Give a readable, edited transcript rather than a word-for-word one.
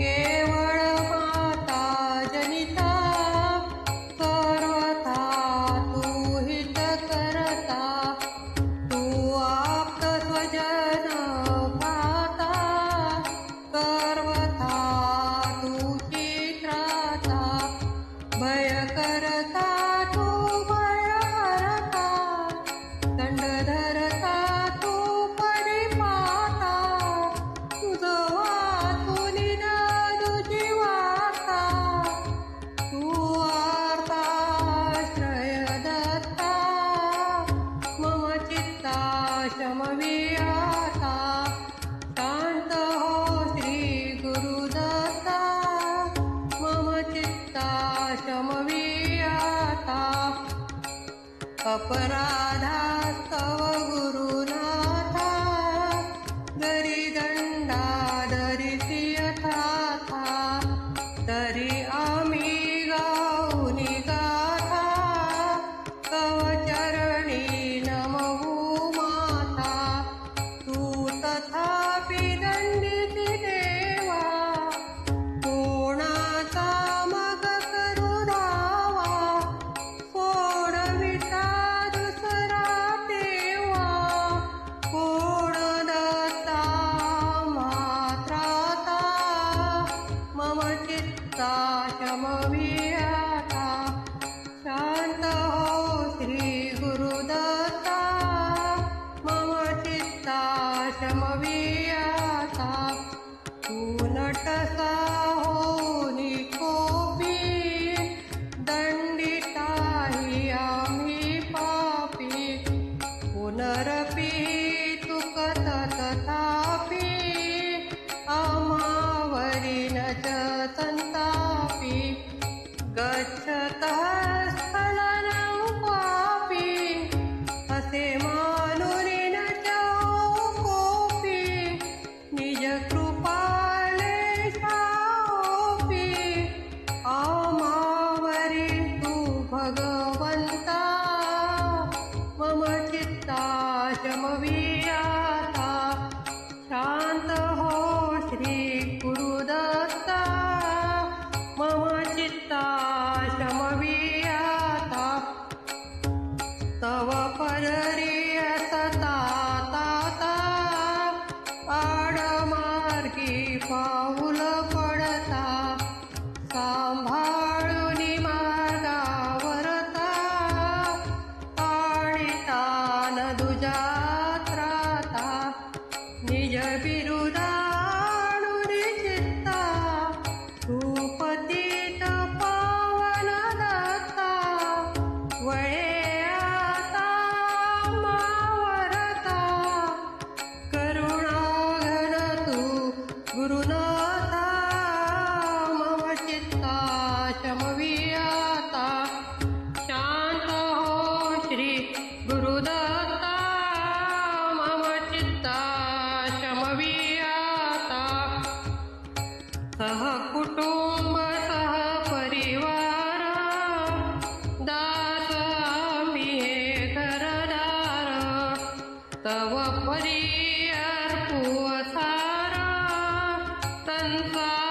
केवळ माता जनिता सर्वथा तू हित करता तू आप्त स्वजन भ्राता सर्वथा तू चित्राता भय करता तू भय हरता दंड धरता तू परिपाता तुझ वाचून नादू जीवाता तू आर्ताश्रय दत्ता मम चित्ता शमवियाता शांत हो श्री गुरुदत्ता मम चित्ता शमवियाता अपराधास्तव गुरुनाथा जरी दंडा धरिसी यथाथा तरी आम्ही गाऊनी गाथा तव चरणी नमवू माता तू तथापि दंडिती देवा कोणाचा मग करू धावा सोडविता दुसरा देवा कोण दत्ता मात्राता मम चित्ता शमवियाता शांत हो श्री गुरुदत्ता मम चित्ता शमवियाता तू नटसा होनी कोपी दंडिता हि आम्ही पापी पुनरपि तुक तथापि आमावरी न च संतापि गच्छतः स्थलनं क्वापि असे मानुरी न च कोपी निज कृपाले शाओपी आमावरी तू भगवंता मम चित्ता शमवियाता शांत हो श्री गुरुदत्ता मम चित्ता शमवियाता तव पदरी असता ताता आडमार्गी पाऊल पडता सांभाळूनी मार्गावरता आणितान दुजात्राता निज बिरुदाणुरी चित्ता तू पतित पावन दत्ता वळे आता मावरता करुणा घन तू गुरुनाथा मम चित्ता शमवियाता शांत हो श्री गुरुदत्ता मम चित्ता शमवियाता सह कुटुंब सह परिवार दास आम्ही हे घरदार तव परी अर्पू सारा संसार